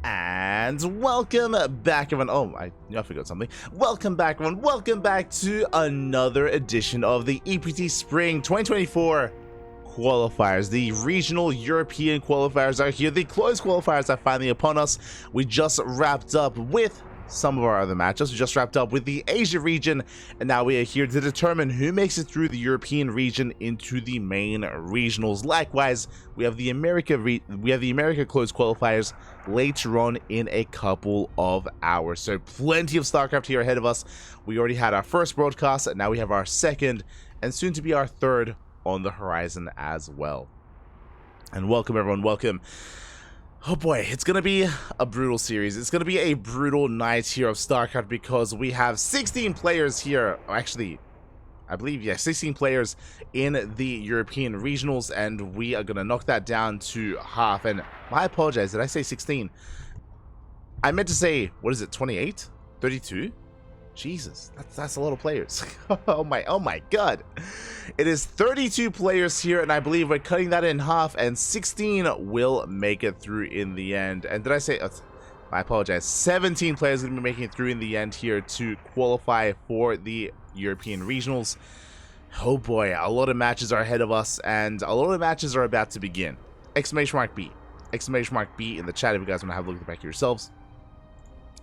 And welcome back, everyone. Oh, I forgot something. Welcome back, everyone. Welcome back to another edition of the EPT Spring 2024 qualifiers. The regional European qualifiers are here. The closed qualifiers are finally upon us. We just wrapped up with some of our other matchups. We just wrapped up with the Asia region, and now we are here to determine who makes it through the European region into the main regionals. Likewise, we have the America closed qualifiers later on in a couple of hours. So plenty of StarCraft here ahead of us. We already had our first broadcast, and now we have our second and soon to be our third on the horizon as well. And welcome, everyone. Welcome. Oh boy, it's going to be a brutal series. It's going to be a brutal night here of StarCraft because we have 16 players here. Actually, I believe, yeah, 16 players in the European regionals, and we are going to knock that down to half. And I apologize, did I say 16? I meant to say, what is it, 28? 32? Jesus, that's a lot of players. oh my god. It is 32 players here, and I believe we're cutting that in half, and 16 will make it through in the end. And did I say, I apologize, 17 players are going to be making it through in the end here to qualify for the European regionals. Oh boy, a lot of matches are ahead of us, and a lot of the matches are about to begin. Exclamation mark B. Exclamation mark B in the chat if you guys want to have a look at the back yourselves.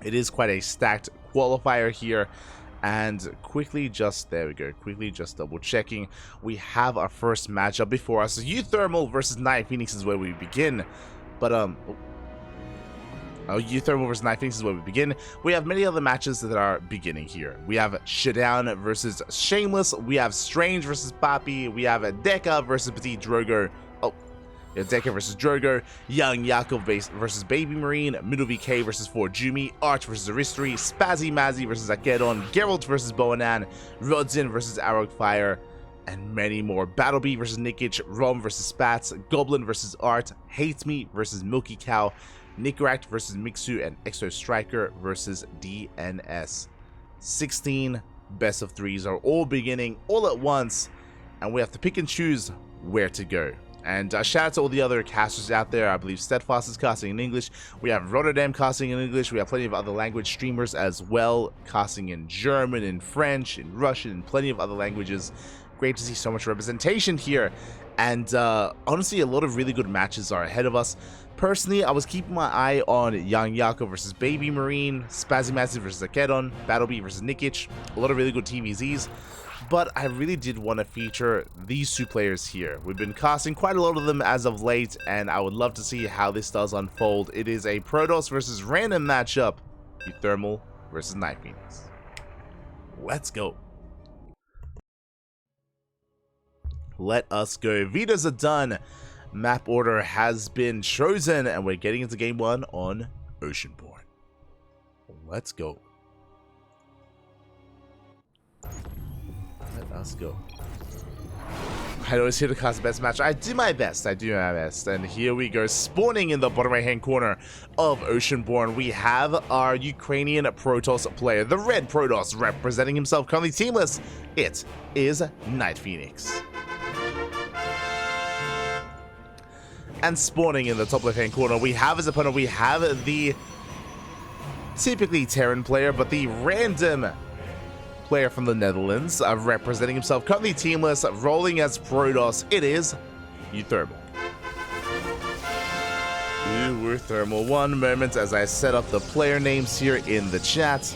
It is quite a stacked qualifier here, and quickly just double checking, we have our first matchup before us. uThermal versus NightPhoenix is where we begin, but uThermal versus NightPhoenix is where we begin. We have many other matches that are beginning here. We have Showdown versus Shameless, we have Strange versus Papi, we have Deka versus Petit Drogo. Deka versus Drogo, Young Yakov versus Baby Marine, Middle VK versus Forjumi, Arch versus Aristri, Spazzy Mazzy versus Akedon, Geralt versus Boanan, Rodzin versus Arrowfire, and many more. Battlebee versus Nikic, Rom versus Spats, Goblin versus Art, Hate Me versus Milky Cow, Nickrat versus Mixu, and Exo Striker versus DNS. 16 best of threes are all beginning all at once, and we have to pick and choose where to go. And shout out to all the other casters out there. I believe Steadfast is casting in English. We have Rotterdam casting in English. We have plenty of other language streamers as well, casting in German, in French, in Russian, and plenty of other languages. Great to see so much representation here. And honestly, a lot of really good matches are ahead of us. Personally, I was keeping my eye on Young Yako versus Baby Marine, Spazzy Massive versus Akedon, Battlebee versus Nikic. A lot of really good TVZs. But I really did want to feature these two players here. We've been casting quite a lot of them as of late, and I would love to see how this does unfold. It is a Protoss versus random matchup, uThermal versus NightPhoenix. Let's go. Let us go. Vetoes are done. Map order has been chosen, and we're getting into game one on Oceanborn. Let's go. Let's go. I always here to cast the best match. I do my best. And here we go. Spawning in the bottom right hand corner of Oceanborn, we have our Ukrainian Protoss player, the red Protoss, representing himself, currently teamless. It is NightPhoenix. And spawning in the top left hand corner, we have his opponent. We have the typically Terran player, but the random player from the Netherlands, representing himself, currently teamless, rolling as Protoss. It is uThermal. uThermal. One moment as I set up the player names here in the chat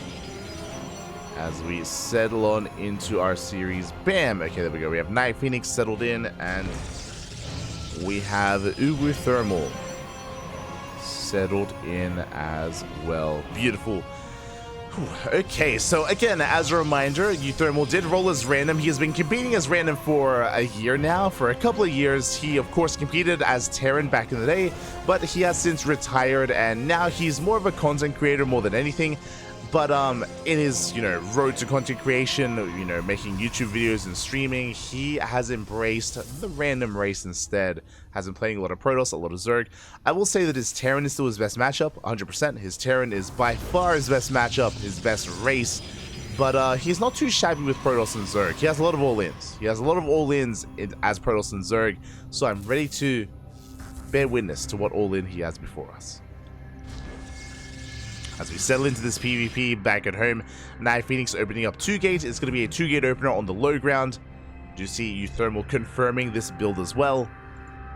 as we settle on into our series. Bam! Okay, there we go. We have NightPhoenix settled in, and we have uThermal settled in as well. Beautiful. Okay, so again, as a reminder, uThermal did roll as random. He has been competing as random for a year now, for a couple of years. He, of course, competed as Terran back in the day, but he has since retired, and now he's more of a content creator more than anything. But in his, road to content creation, making YouTube videos and streaming, he has embraced the random race instead. Has been playing a lot of Protoss, a lot of Zerg. I will say that his Terran is still his best matchup, 100%. His Terran is by far his best matchup, his best race. But he's not too shabby with Protoss and Zerg. He has a lot of all-ins. He has a lot of all-ins as Protoss and Zerg. So I'm ready to bear witness to what all-in he has before us. As we settle into this PvP back at home, NightPhoenix opening up 2 gates. It's going to be a 2-gate opener on the low ground. Do you see uThermal confirming this build as well,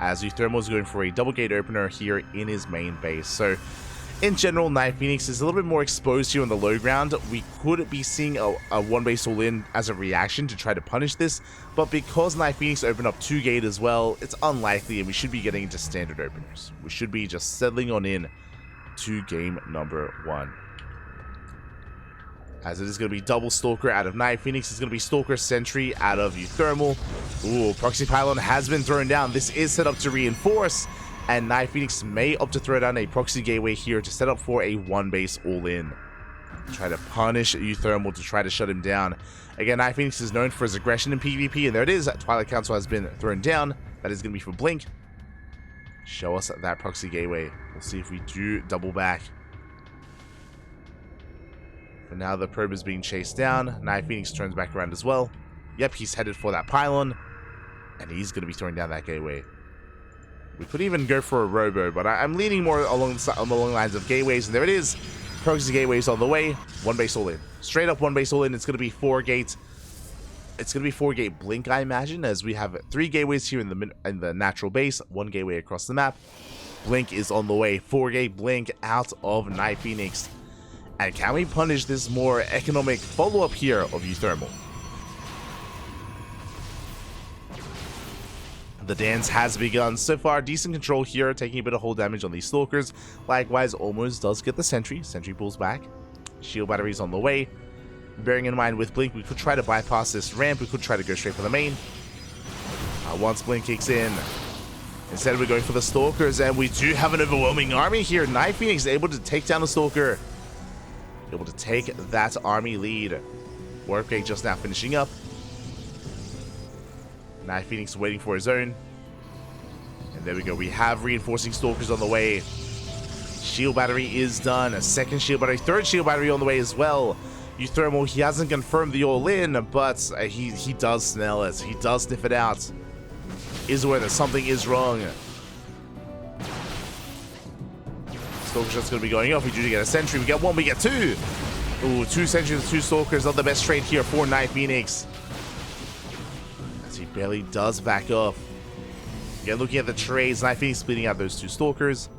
as uThermal is going for a double gate opener here in his main base. So in general, NightPhoenix is a little bit more exposed here on the low ground. We could be seeing a 1 base all in as a reaction to try to punish this, but because NightPhoenix opened up 2 gate as well, it's unlikely, and we should be getting into standard openers. We should be just settling on in to game number 1. As it is going to be double Stalker out of NightPhoenix. It's going to be Stalker Sentry out of uThermal. Ooh, Proxy Pylon has been thrown down. This is set up to reinforce, and NightPhoenix may opt to throw down a Proxy Gateway here to set up for a 1 base all-in. Try to punish uThermal to try to shut him down. Again, NightPhoenix is known for his aggression in PvP, and there it is. Twilight Council has been thrown down. That is going to be for Blink. Show us that Proxy Gateway. We'll see if we do double back. And now the probe is being chased down. NightPhoenix turns back around as well. Yep, he's headed for that pylon, and he's going to be throwing down that gateway. We could even go for a robo, but I'm leaning more along the lines of gateways, and there it is. Proxy gateways on the way. 1 base all in. Straight up 1 base all in. It's going to be 4 gates. It's going to be 4 gate Blink, I imagine, as we have 3 gateways here in the natural base, 1 gateway across the map. Blink is on the way. 4 gate Blink out of NightPhoenix. And can we punish this more economic follow-up here of uThermal? The dance has begun. So far, decent control here, taking a bit of hull damage on these Stalkers. Likewise, almost does get the Sentry. Sentry pulls back. Shield batteries on the way. Bearing in mind with Blink, we could try to bypass this ramp. We could try to go straight for the main. Once Blink kicks in, instead we're going for the Stalkers, and we do have an overwhelming army here. NightPhoenix is able to take down the Stalker. Able to take that army lead. Warp Gate just now finishing up. NightPhoenix waiting for his own. And there we go. We have reinforcing Stalkers on the way. Shield battery is done. A second shield battery. 3rd shield battery on the way as well. uThermal, he hasn't confirmed the all-in, but he does smell it. He does sniff it out. Is aware that something is wrong. Stalker's just going to be going off. We do get a Sentry. We get 1, we get 2. Ooh, 2 Sentries, 2 Stalkers. Not the best trade here for NightPhoenix. As he barely does back up. Again, looking at the trades, NightPhoenix splitting out those 2 Stalkers.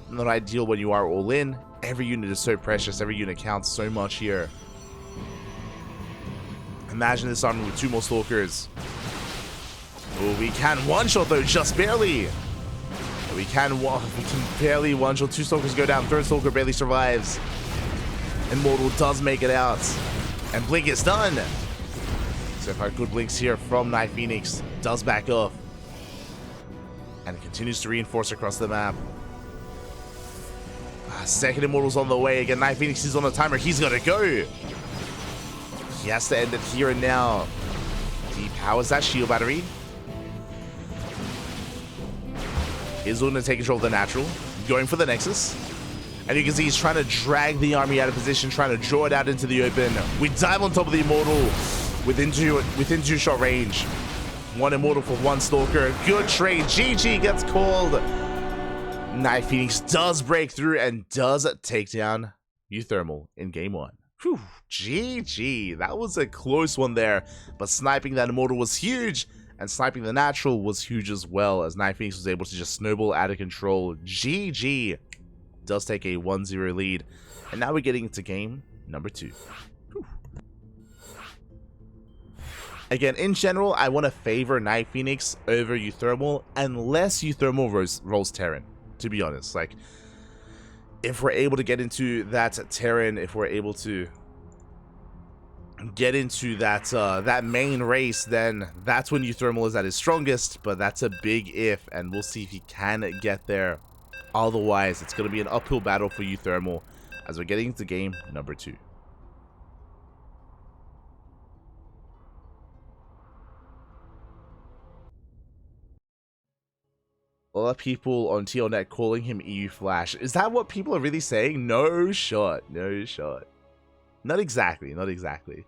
Not ideal when you are all in. Every unit is so precious. Every unit counts so much here. Imagine this army with 2 more Stalkers. Oh, we can one-shot though, just barely. We can barely one-shot. 2 Stalkers go down. 3rd Stalker barely survives. Immortal does make it out. And Blink is done. So far, good Blinks here from NightPhoenix. Does back off. And continues to reinforce across the map. Second Immortal's on the way. Again, NightPhoenix is on a timer. He's got to go. He has to end it here and now. Depowers that shield battery. Is going to take control of the natural. Going for the Nexus. And you can see he's trying to drag the army out of position, trying to draw it out into the open. We dive on top of the Immortal within two shot range. 1 Immortal for 1 Stalker. Good trade. GG gets called. NightPhoenix does break through and does take down uThermal in game 1. Whew, GG. That was a close one there. But sniping that Immortal was huge. And sniping the natural was huge as well, as NightPhoenix was able to just snowball out of control. GG does take a 1-0 lead. And now we're getting into game number 2. Whew. Again, in general, I want to favor NightPhoenix over uThermal unless uThermal rolls Terran, to be honest. Like, if we're able to get into that Terran, if we're able to get into that that main race, then that's when uThermal is at his strongest. But that's a big if, and we'll see if he can get there. Otherwise, it's going to be an uphill battle for uThermal as we're getting into game number 2. A lot of people on TLNet calling him EU Flash. Is that what people are really saying? No shot. No shot. Not exactly. Not exactly.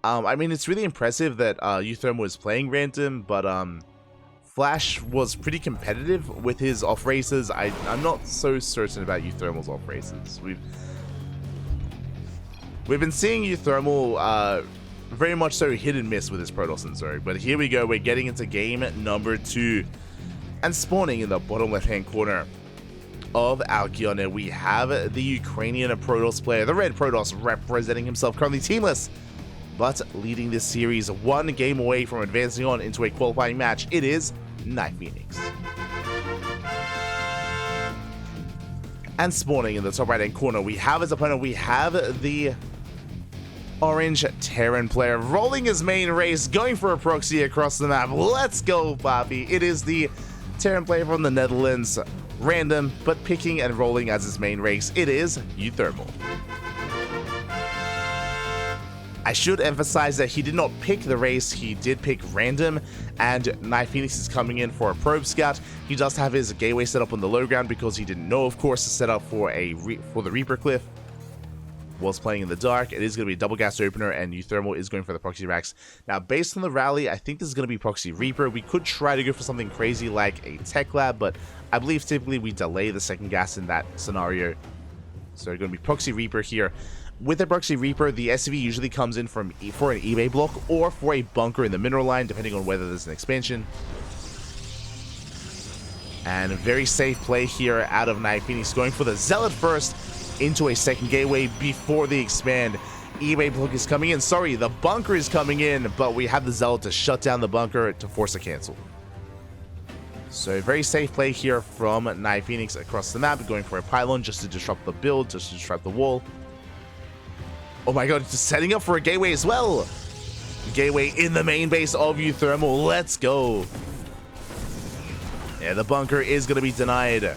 I mean, it's really impressive that uThermal was playing random, but Flash was pretty competitive with his off races. I'm not so certain about uThermal's off races. We've been seeing uThermal very much so hit and miss with his Protoss and Zerg, but here we go. We're getting into game number 2, and spawning in the bottom left-hand corner of Alkion, we have the Ukrainian Protoss player, the red Protoss, representing himself, currently teamless, but leading this series one game away from advancing on into a qualifying match. It is NightPhoenix. And spawning in the top right-hand corner, we have his opponent, we have the orange Terran player, rolling his main race, going for a proxy across the map. Let's go, Papi. It is the Terran player from the Netherlands, random, but picking and rolling as his main race. It is uThermal. I should emphasize that he did not pick the race, he did pick random, and NightPhoenix is coming in for a probe scout. He does have his gateway set up on the low ground because he didn't know, of course, to set up for the Reaper Cliff. Whilst playing in the dark, it is going to be a double gas opener, and uThermal is going for the proxy racks. Now, based on the rally, I think this is going to be proxy Reaper. We could try to go for something crazy like a tech lab, but I believe typically we delay the second gas in that scenario. So going to be proxy Reaper here. With a proxy Reaper, the SCV usually comes in for an eBay block or for a bunker in the mineral line, depending on whether there's an expansion. And a very safe play here out of NightPhoenix, going for the Zealot first into a second gateway before the expand. eBay block is coming in. Sorry, the bunker is coming in, but we have the Zealot to shut down the bunker to force a cancel. So a very safe play here from NightPhoenix across the map, going for a pylon just to disrupt the build, just to disrupt the wall. Oh my god, just setting up for a gateway as well. Gateway in the main base of uThermal. Let's go. Yeah, the bunker is going to be denied.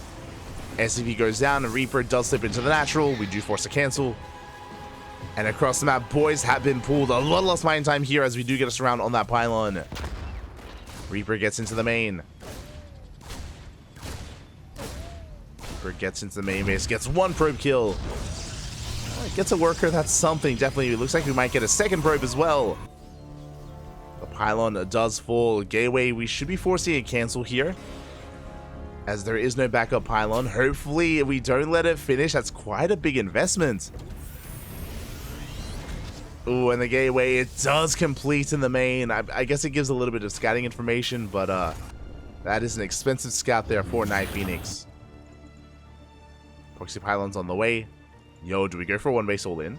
SCV goes down, and Reaper does slip into the natural. We do force a cancel. And across the map, boys have been pulled. A lot less mine time here as we do get us around on that pylon. Reaper gets into the main. Reaper gets into the main base, gets one probe kill. Gets a worker, that's something. Definitely, it looks like we might get a second probe as well. The pylon does fall. Gateway, we should be forcing a cancel here, as there is no backup pylon. Hopefully we don't let it finish. That's quite a big investment. Ooh, and the gateway, it does complete in the main. I guess it gives a little bit of scouting information, but that is an expensive scout there for NightPhoenix. Proxy pylon's on the way. Yo, do we go for one base all in?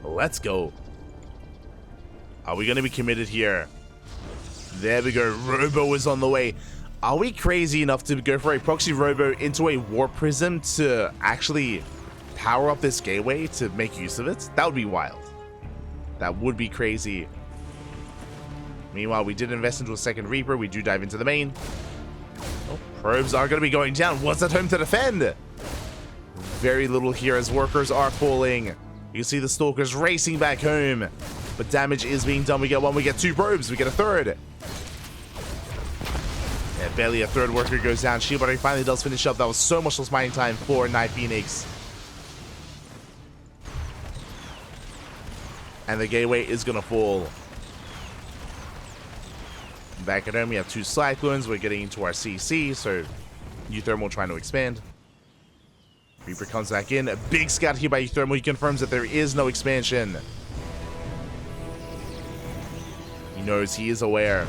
Let's go. Are we going to be committed here? There we go. Robo is on the way. Are we crazy enough to go for a proxy Robo into a Warp Prism to actually power up this gateway to make use of it? That would be wild. That would be crazy. Meanwhile, we did invest into a second Reaper. We do dive into the main. Oh, probes are going to be going down. What's at home to defend? Very little here as workers are falling. You see the Stalkers racing back home, but damage is being done. We get one, we get two probes, we get a third. Yeah, barely a third worker goes down. Shield Battery finally does finish up. That was so much less mining time for NightPhoenix. And the gateway is going to fall. Back at home, we have two Cyclones. We're getting into our CC, so uThermal trying to expand. Reaper comes back in. A big scout here by uThermal. He confirms that there is no expansion. He knows, he is aware.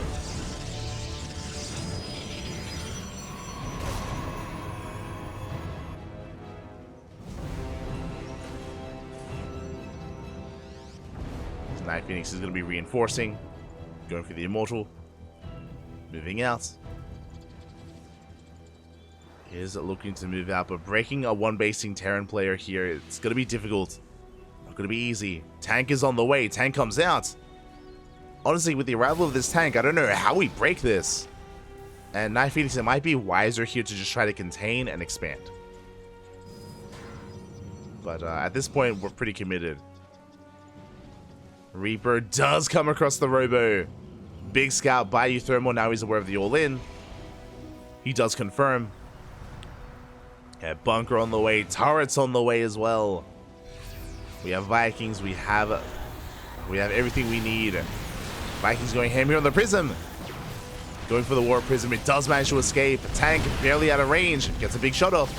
NightPhoenix is going to be reinforcing. Going for the Immortal. Moving out. Is looking to move out, but breaking a one-basing Terran player here, it's going to be difficult. Not going to be easy. Tank is on the way. Tank comes out. Honestly, with the arrival of this tank, I don't know how we break this. And NightPhoenix, it might be wiser here to just try to contain and expand. But at this point, we're pretty committed. Reaper does come across the Robo. Big scout by uThermal. Now he's aware of the all-in. He does confirm. Yeah, bunker on the way, turrets on the way as well. We have Vikings, we have everything we need. Vikings going ham here on the Prism. Going for the War Prism, it does manage to escape. Tank barely out of range, gets a big shot off.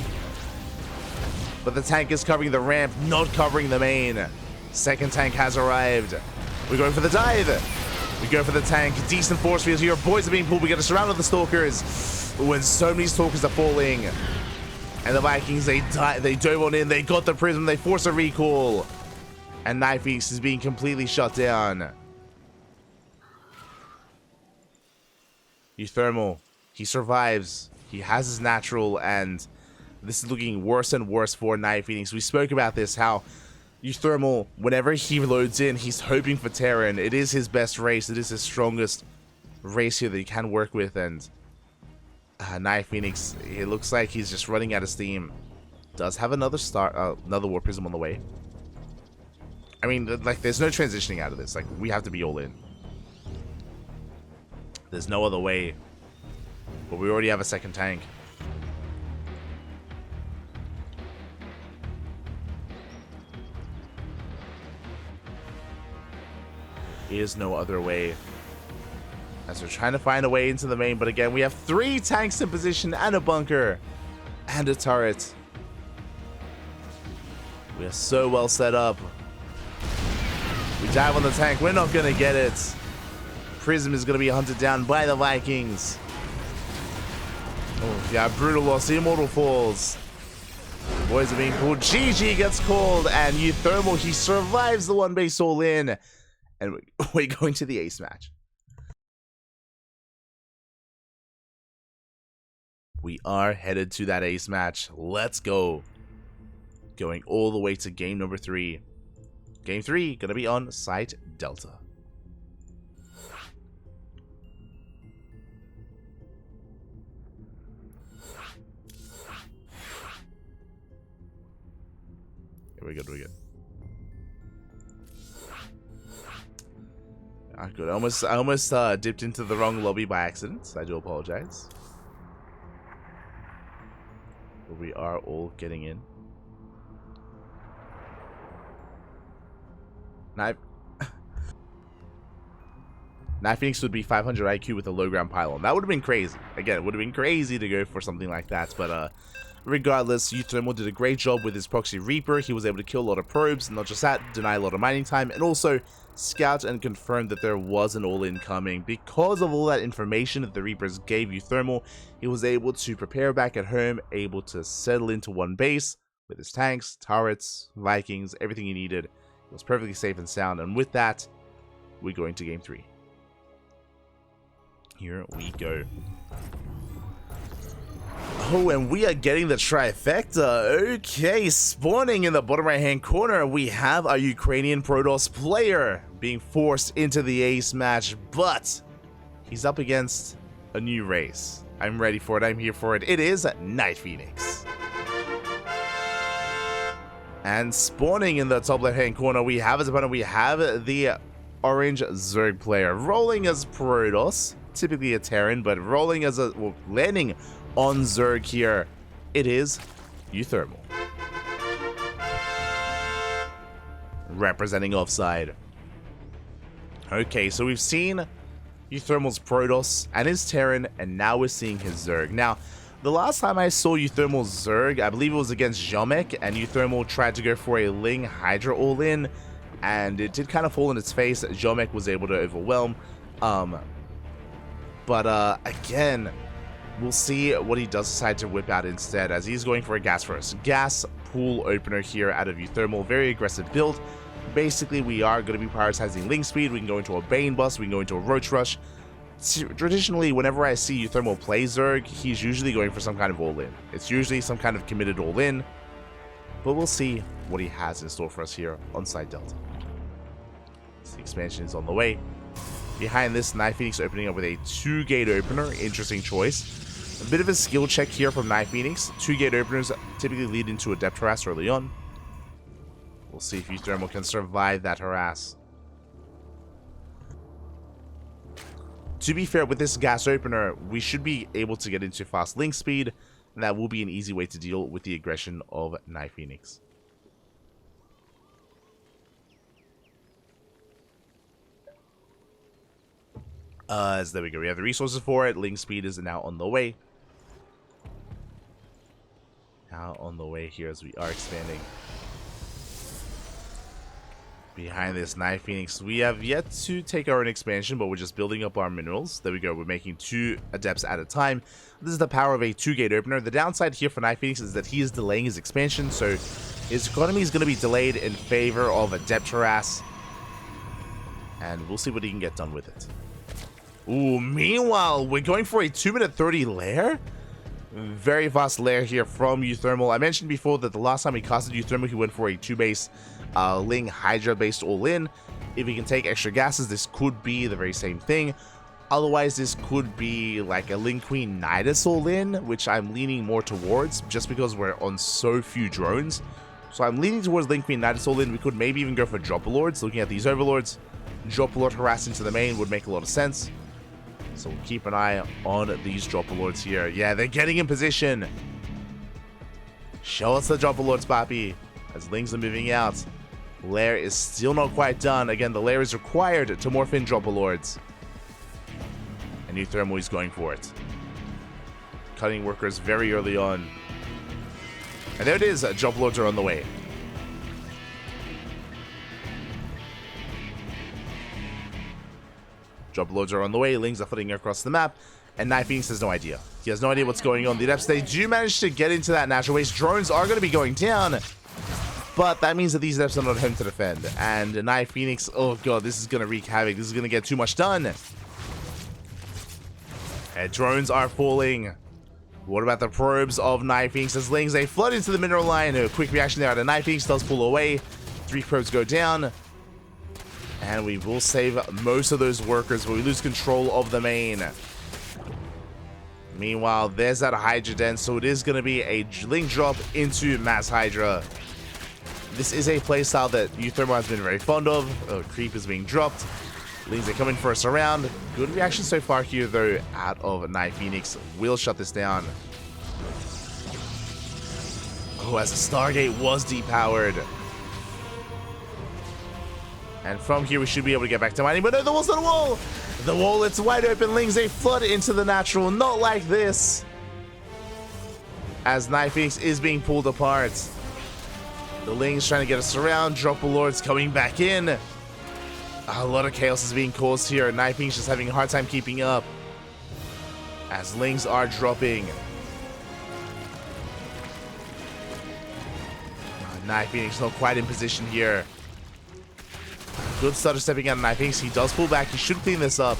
But the tank is covering the ramp, not covering the main. Second tank has arrived. We're going for the dive. We go for the tank. Decent force fields here. Boys are being pulled. We get a surround of the stalkers. When so many stalkers are falling. And the Vikings, they dove on in. They got the prism. They force a recall. And NightPhoenix is being completely shut down. uThermal, he survives. He has his natural, and this is looking worse and worse for NightPhoenix. We spoke about this, how uThermal, whenever he loads in, he's hoping for Terran. It is his best race. It is his strongest race here that he can work with, and NightPhoenix, it looks like he's just running out of steam. Does have another War Prism on the way. I mean, like, there's no transitioning out of this. Like, we have to be all in. There's no other way. But we already have a second tank. Is no other way. As we're trying to find a way into the main, but again, we have 3 tanks in position and a bunker and a turret. We are so well set up. We dive on the tank. We're not going to get it. Prism is going to be hunted down by the Vikings. Oh, yeah, brutal loss. The Immortal falls. Boys are being pulled. GG gets called, and uThermal, he survives the 1-base all in. And we're going to the ace match. We are headed to that ace match. Let's go. Going all the way to game number 3. Game 3 gonna be on site Delta. Here we go. Good. I almost dipped into the wrong lobby by accident. I do apologize. But we are all getting in. NightPhoenix would be 500 IQ with a low ground pylon. That would have been crazy. Again, it would have been crazy to go for something like that. But regardless, uThermal did a great job with his proxy Reaper. He was able to kill a lot of probes. Not just that, deny a lot of mining time. And also scout and confirm that there was an all-in coming. Because of all that information that the Reapers gave uThermal, he was able to prepare back at home, able to settle into one base with his tanks, turrets, Vikings, everything he needed. It was perfectly safe and sound. And with that, we go into game 3. Here we go. Oh, and we are getting the trifecta. Okay, spawning in the bottom right-hand corner, we have a Ukrainian Protoss player being forced into the ace match, but he's up against a new race. I'm ready for it. I'm here for it. It is NightPhoenix. And spawning in the top left-hand corner, we have as opponent, we have the orange Zerg player rolling as Protoss. Typically a Terran, but rolling as a, well, landing on Zerg here. It is uThermal. Representing offside. Okay, so we've seen uThermal's Protoss and his Terran, and now we're seeing his Zerg. Now, the last time I saw uThermal's Zerg, I believe it was against Jomek, and uThermal tried to go for a Ling Hydra all-in, and it did kind of fall in its face. Jomek was able to overwhelm. But again, we'll see what he does decide to whip out instead, as he's going for a gas first. Gas pool opener here out of uThermal. Very aggressive build. Basically, we are going to be prioritizing link speed. We can go into a Bane bust. We can go into a Roach Rush. Traditionally, whenever I see uThermal play Zerg, he's usually going for some kind of all-in. It's usually some kind of committed all-in. But we'll see what he has in store for us here on site Delta. The expansion is on the way. Behind this, NightPhoenix opening up with a 2-gate opener. Interesting choice. A bit of a skill check here from NightPhoenix. 2-gate openers typically lead into a depth harass early on. We'll see if uThermal can survive that harass. To be fair, with this gas opener, we should be able to get into fast link speed, and that will be an easy way to deal with the aggression of NightPhoenix. So there we go. We have the resources for it. Link speed is now on the way. Now on the way here as we are expanding. Behind this NightPhoenix, we have yet to take our own expansion, but we're just building up our minerals. There we go, we're making 2 adepts at a time. This is the power of a 2-gate opener. The downside here for NightPhoenix is that he is delaying his expansion, so his economy is going to be delayed in favor of adept harass. And we'll see what he can get done with it. Ooh, meanwhile, we're going for a 2-minute 30 lair. Very fast lair here from uThermal. I mentioned before that the last time he casted uThermal, he went for a 2-base Ling Hydra based all-in. If he can take extra gases, this could be the very same thing. Otherwise, this could be like a Ling Queen Nidus all-in, which I'm leaning more towards just because we're on so few drones. So I'm leaning towards Ling Queen Nidus all-in. We could maybe even go for Dropper Lords. Looking at these Overlords, Dropper Lord harassing to the main would make a lot of sense. So we'll keep an eye on these Dropper Lords here. Yeah, they're getting in position. Show us the Dropper Lords, Papi. As Lings are moving out. Lair is still not quite done. Again, the lair is required to morph in Dropper Lords. And uThermal is going for it. Cutting workers very early on. And there it is. Dropper Lords are on the way. Dropper Lords are on the way. Lings are flitting across the map. And NightPhoenix has no idea. He has no idea what's going on. The adepts, they do manage to get into that natural waste. Drones are going to be going down. But that means that these adepts are not home to defend. And NightPhoenix, oh god, this is going to wreak havoc. This is going to get too much done. And drones are falling. What about the probes of NightPhoenix? As Lings, they flood into the mineral line. A quick reaction there out of NightPhoenix does pull away. 3 probes go down. And we will save most of those workers, but we lose control of the main. Meanwhile, there's that Hydra den, so it is going to be a link drop into Mass Hydra. This is a playstyle that uThermal has been very fond of. Creep is being dropped. Lings are coming for us around. Good reaction so far here, though, out of NightPhoenix. Will shut this down. Oh, as the Stargate was depowered. And from here, we should be able to get back to mining. But no, the wall's on the wall! The wall, it's wide open. Lings, they flood into the natural. Not like this. As NightPhoenix is being pulled apart. The Lings trying to get us around. Dropper Lords coming back in. A lot of chaos is being caused here. NightPhoenix just having a hard time keeping up. As Lings are dropping. NightPhoenix not quite in position here. Good starter stepping out of NightPhoenix. He does pull back. He should clean this up.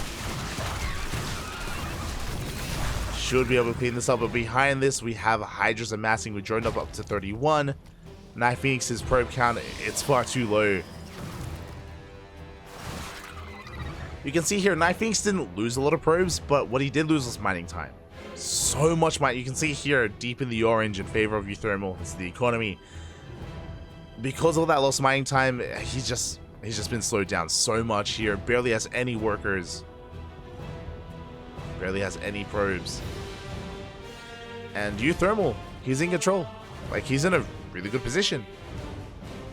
Should be able to clean this up. But behind this, we have Hydras amassing. We droned up to 31. NightPhoenix's probe count, it's far too low. You can see here, NightPhoenix didn't lose a lot of probes, but what he did lose was mining time. So much mining. You can see here, deep in the orange in favor of uThermal. It's the economy. Because of that lost mining time, he's just been slowed down so much here. Barely has any workers. Barely has any probes. And uThermal, he's in control. Like, he's in a really good position.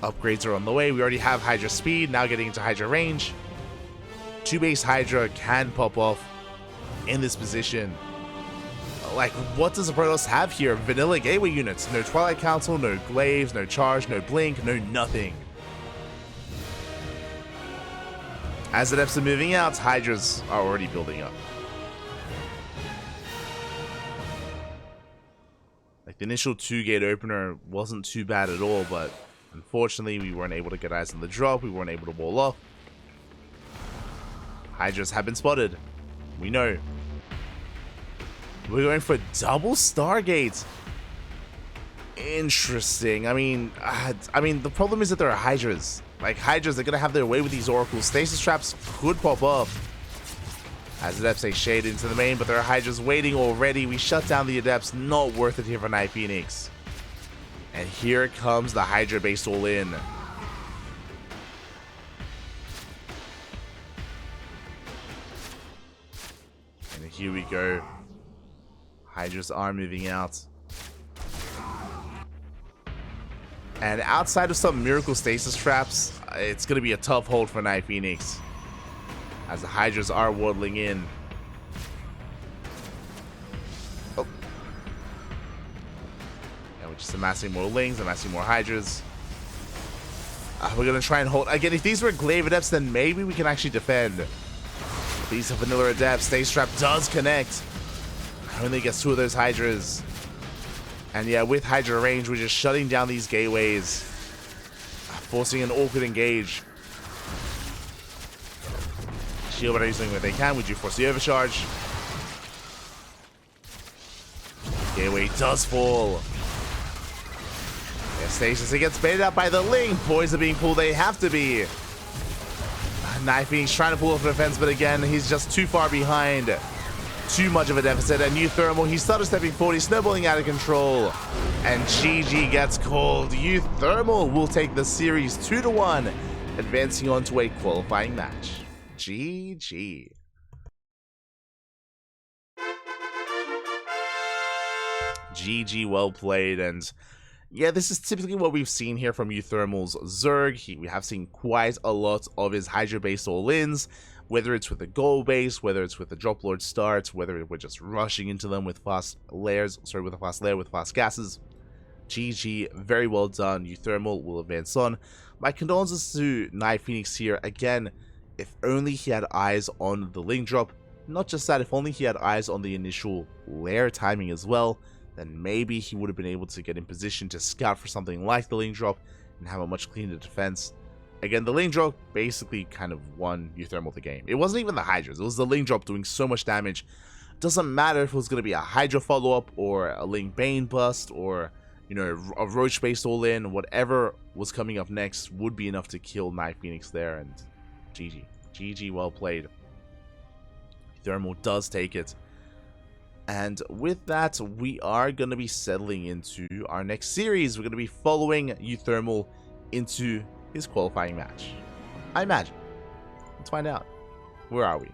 Upgrades are on the way. We already have Hydra speed, now getting into Hydra range. 2-base Hydra can pop off in this position. Like, what does the Protoss have here? Vanilla gateway units. No Twilight Council, no Glaives, no Charge, no Blink, no nothing. As the adepts are moving out, Hydras are already building up. Like, the initial 2-gate opener wasn't too bad at all, but unfortunately we weren't able to get eyes on the drop. We weren't able to wall off. Hydras have been spotted. We know. We're going for double Stargate. Interesting. I mean, the problem is that there are Hydras. Like, Hydras are going to have their way with these oracles. Stasis traps could pop up. As Adepts say shade into the main, but there are Hydras waiting already. We shut down the Adepts. Not worth it here for NightPhoenix. And here comes the Hydra based all-in. And here we go. Hydras are moving out. And outside of some miracle stasis traps, it's going to be a tough hold for NightPhoenix. As the Hydras are waddling in. Oh. And we're just amassing more Lings, amassing more Hydras. We're going to try and hold. Again, if these were Glaive Adepts, then maybe we can actually defend. These are Vanilla Adepts. Stay Trap does connect. Only gets 2 of those Hydras. And yeah, with Hydra range, we're just shutting down these gateways. Forcing an awkward engage. Shield are using what they can. Would you force the overcharge? Gateway does fall. Yeah, Stasis, it gets baited out by the Ling. Boys are being pulled. They have to be. NightPhoenix trying to pull off the defense, but again, he's just too far behind. Too much of a deficit. And uThermal, he started stepping forward. He's snowballing out of control. And GG gets called. uThermal will take the series 2-1, advancing on to a qualifying match. GG. GG, well played. And yeah, this is typically what we've seen here from uThermal's Zerg. We have seen quite a lot of his Hydra-based all-ins, whether it's with the gold base, whether it's with the drop lord starts, whether we're just rushing into them with fast layers, with a fast layer with fast gases. GG, very well done. uThermal will advance on. My condolences to NightPhoenix here. Again, if only he had eyes on the link drop. Not just that, if only he had eyes on the initial layer timing as well, then maybe he would have been able to get in position to scout for something like the link drop and have a much cleaner defense. Again, the link drop basically kind of won uThermal the game. It wasn't even the Hydras, it was the link drop doing so much damage. Doesn't matter if it was going to be a Hydra follow-up or a Link Bane bust or, you know, a Roach based all-in. Whatever was coming up next would be enough to kill NightPhoenix there, and GG. GG, well played. uThermal does take it. And with that, we are going to be settling into our next series. We're going to be following uThermal into his qualifying match, I imagine. Let's find out. Where are we?